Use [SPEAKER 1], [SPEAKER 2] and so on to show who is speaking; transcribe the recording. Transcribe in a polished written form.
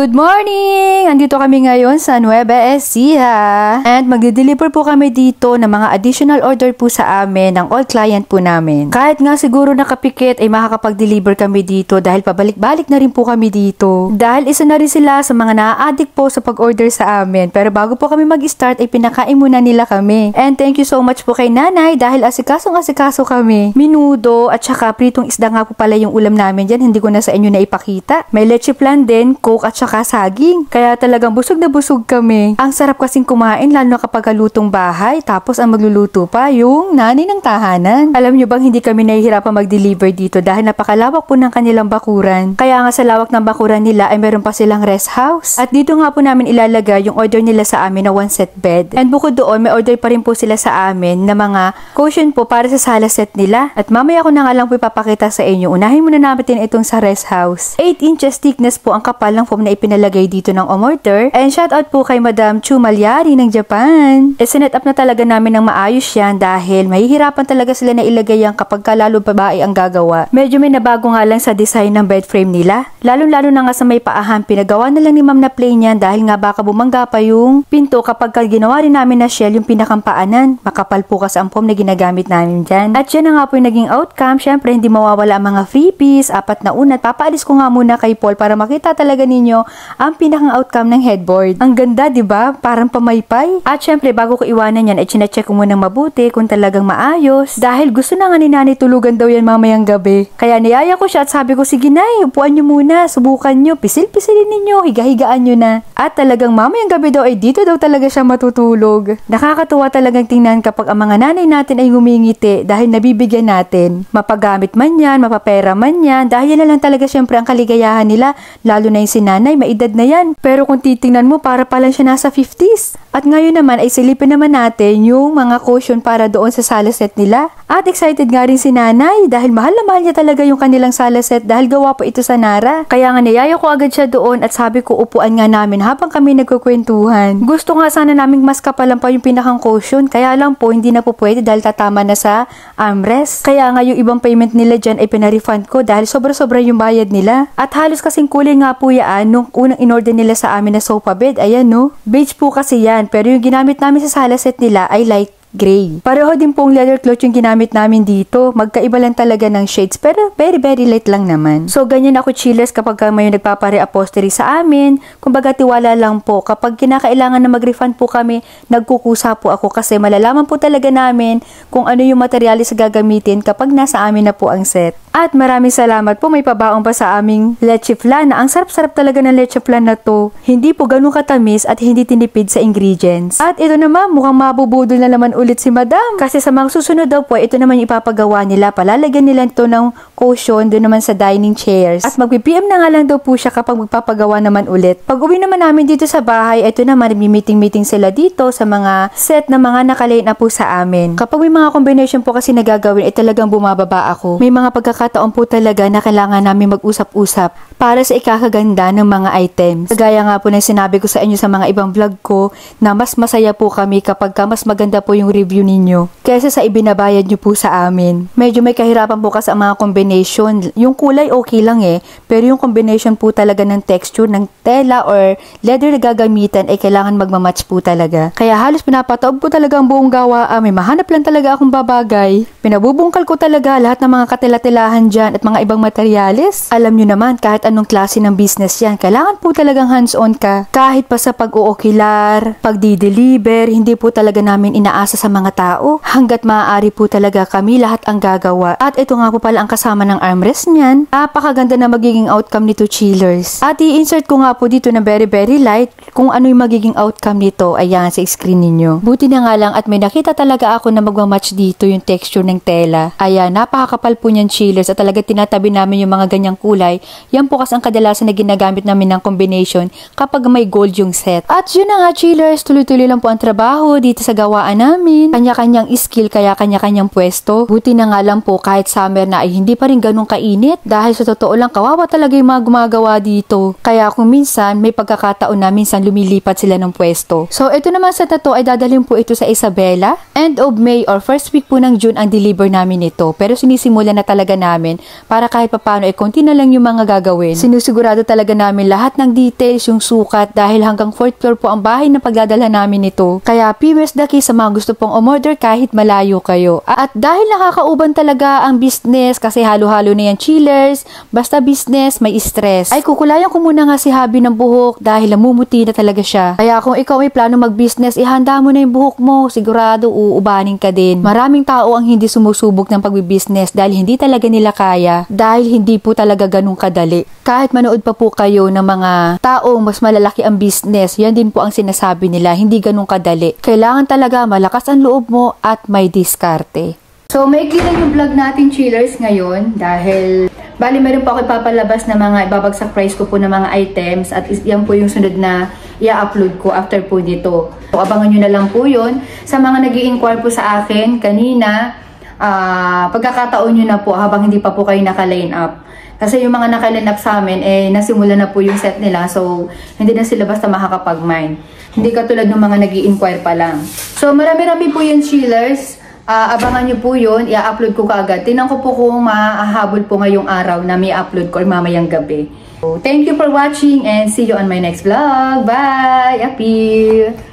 [SPEAKER 1] Good morning! Andito kami ngayon sa Nueva Ecija. And magde-deliver po kami dito ng mga additional order po sa amin ng all client po namin. Kahit nga siguro nakapikit ay makakapag-deliver kami dito dahil pabalik-balik na rin po kami dito. Dahil isa na rin sila sa mga na-addict po sa pag-order sa amin. Pero bago po kami mag-start ay pinakain muna nila kami. And thank you so much po kay nanay dahil asikasong-asikaso kami. Minudo at saka pritong isda nga po pala yung ulam namin dyan. Hindi ko na sa inyo na ipakita. May leche plan din, coke at saka saging. Kaya talagang busog na busog kami. Ang sarap kasing kumain lalo na kapag lutong bahay. Tapos ang magluluto pa yung nanay ng tahanan. Alam nyo bang hindi kami nahihirapan mag-deliver dito dahil napakalawak po ng kanilang bakuran. Kaya nga sa lawak ng bakuran nila ay meron pa silang rest house. At dito nga po namin ilalagay yung order nila sa amin na 1 set bed. And bukod doon may order pa rin po sila sa amin na mga cushion po para sa sala set nila. At mamaya ko na nga lang po ipapakita sa inyo. Unahin muna natin itong sa rest house. 8 inches thickness po ang kapal ng foam na ipinalagay dito ng umorder. And shout out po kay Madam Chu Malyari ng Japan. Sinet up na talaga namin ng maayos yan dahil mahihirapan talaga sila na ilagay yan kapag lalo babae ang gagawa. Medyo may nabago nga lang sa design ng bed frame nila. Lalo na nga sa may paahan, pinagawa na lang ni ma'am na plain yan dahil nga baka bumangga pa yung pinto kapag ginawa rin namin na shell yung pinakampaanan. Makapal po kasi ang foam na ginagamit namin dyan. At yan na nga po yung naging outcome. Syempre hindi mawawala ang mga freebies, 4 na unat. Papaalis ko nga muna kay Paul para makita talaga ninyo ang pinakang outcome ng headboard. Ang ganda, 'di ba? Parang pamaypay. At syempre bago ko iwanan yan, ay chine-check ko muna mabuti kung talagang maayos dahil gusto na nga ni nanay tulugan daw yan mamayang gabi. Kaya niyaya ko siya at sabi ko, sige nay, upuan nyo muna, subukan nyo, pisil-pisilin ninyo, higa-higaan nyo na. At talagang mamayang gabi daw ay dito daw talaga siya matutulog. Nakakatuwa talagang tingnan kapag ang mga nanay natin ay ngumingiti dahil nabibigyan natin. Mapagamit man yan, mapapera man yan, dahil yan na lang talaga syempre ang kaligayahan nila, lalo na yung si nanay, maedad na yan. Pero kung titingnan mo, para pa lang siya nasa 50s. At ngayon naman ay silipin naman natin yung mga cushion para doon sa sala set nila. At excited nga rin si nanay dahil mahal na mahal niya talaga yung kanilang sala set dahil gawa po ito sa Nara. Kaya nga niyaya ko agad siya doon at sabi ko upuan nga namin habang kami nagkukwentuhan. Gusto nga sana naming mas kapalan pa yung pinakang cushion, kaya lang po hindi na po pwede dahil tatama na sa armrest. Kaya nga yung ibang payment nila dyan ay pinarefund ko dahil sobra-sobra yung bayad nila. At halos kasing kulay nga po yan nung unang in-order nila sa amin na sofa bed. Ayan no, beige po kasi yan pero yung ginamit namin sa sala set nila ay light gray. Pareho din pong leather cloth yung ginamit namin dito. Magkaiba lang talaga ng shades pero very light lang naman. So ganyan ako chillers kapag may nagpapare-upholstery sa amin. Kumbaga tiwala lang po. Kapag kinakailangan na mag-refund po kami, nagkukusa po ako kasi malalaman po talaga namin kung ano yung materialis gagamitin kapag nasa amin na po ang set. At maraming salamat po, may pabaong pa sa aming leche flan. Ang sarap-sarap talaga ng leche flan na to. Hindi po ganun katamis at hindi tinipid sa ingredients. At ito naman, mukhang mabubudol na naman ulit si madam. Kasi sa mga susunod daw po, ito naman yung ipapagawa nila. Palalagyan nila ito ng cushion doon naman sa dining chairs. At mag-PM na nga lang daw po siya kapag magpapagawa naman ulit. Pag uwi naman namin dito sa bahay, ito naman, meeting sila dito sa mga set na mga nakalate na po sa amin. Kapag may mga combination po kasi nagagawin, talagang bumababa ako. May mga pagkakataon po talaga na kailangan namin mag-usap-usap para sa ikakaganda ng mga items. Kagaya nga po na sinabi ko sa inyo sa mga ibang vlog ko na mas masaya po kami kapag mas maganda po yung review ninyo kaysa sa ibinabayad nyo po sa amin. Medyo may kahirapan po kasi ang mga combination. Yung kulay okay lang pero yung combination po talaga ng texture ng tela or leather na gagamitan ay kailangan magmamatch po talaga. Kaya halos pinapataob po talaga ang buong gawa. May mahanap lang talaga akong babagay. Pinabubungkal ko talaga lahat ng mga katila-tilahan dyan at mga ibang materyales. Alam nyo naman, kahit anong klase ng business yan, kailangan po talagang hands-on ka. Kahit pa sa pag-uukilar, pagdi-deliver, hindi po talaga namin inaasa sa mga tao. Hanggat maaari po talaga kami lahat ang gagawa. At ito nga po pala ang kasama ng armrest niyan. Napakaganda na magiging outcome nito chillers. At i-insert ko nga po dito na very light kung ano yung magiging outcome nito. Ayan sa screen ninyo. Buti na nga lang at may nakita talaga ako na magmamatch dito yung texture ng tela. Ayan, napakakapal po niyan chillers at talaga tinatabi namin yung mga ganyang kulay. Yan po kasi ang kadalasan na ginagamit namin ng combination kapag may gold yung set. At yun na nga chillers, tuloy-tuloy lang po ang trabaho dito sa gawaan namin. Kanya-kanyang skill kaya kanya-kanyang pwesto. Buti na nga lang po kahit summer na ay hindi pa rin ganun kainit dahil sa totoo lang kawawa talaga yung mga gumagawa dito. Kaya kung minsan may pagkakataon na minsan lumilipat sila ng pwesto. So ito naman sa tato ay dadalhin po ito sa Isabela. End of May or first week po ng June ang deliver namin ito. Pero sinisimula na talaga namin para kahit papano ay konti na lang yung mga gagawin. Sinusigurado talaga namin lahat ng details, yung sukat dahil hanggang 4th floor po ang bahay na pagdadala namin ito. Kaya PWS Daki sa mga gusto pong umorder kahit malayo kayo. At dahil nakakauban talaga ang business kasi halo-halo na yan chillers, basta business may stress. Ay kukulayan ko muna nga si Habi ng buhok dahil namumuti na talaga siya. Kaya kung ikaw may plano mag-business, ihanda mo na yung buhok mo. Sigurado uubanin ka din. Maraming tao ang hindi sumusubok ng pagbibusiness dahil hindi talaga nila kaya. Dahil hindi po talaga ganun kadali. Kahit manood pa po kayo ng mga taong mas malalaki ang business, yan din po ang sinasabi nila. Hindi ganun kadali. Kailangan talaga malakas ang loob mo at may diskarte. So, maikli lang yung vlog natin, chillers, ngayon dahil bali meron po ako ipapalabas na mga ibabagsak price ko po ng mga items at yan po yung sunod na i-upload ko after po dito. So, abangan nyo na lang po yun. Sa mga nag-i-inquire po sa akin kanina, pagkakataon nyo na po habang hindi pa po kayo naka-line up. Kasi yung mga naka-line up sa amin, nasimula na po yung set nila. So, hindi na sila basta makakapag-mine. Hindi katulad ng mga nag-i-inquire pa lang. So, marami-rami po yung chillers. Abangan nyo po yun, i-upload ko kaagad. Tingnan ko po kung mahahabol po ngayong araw na may upload ko or mamayang gabi. So, thank you for watching and see you on my next vlog. Bye! Happy!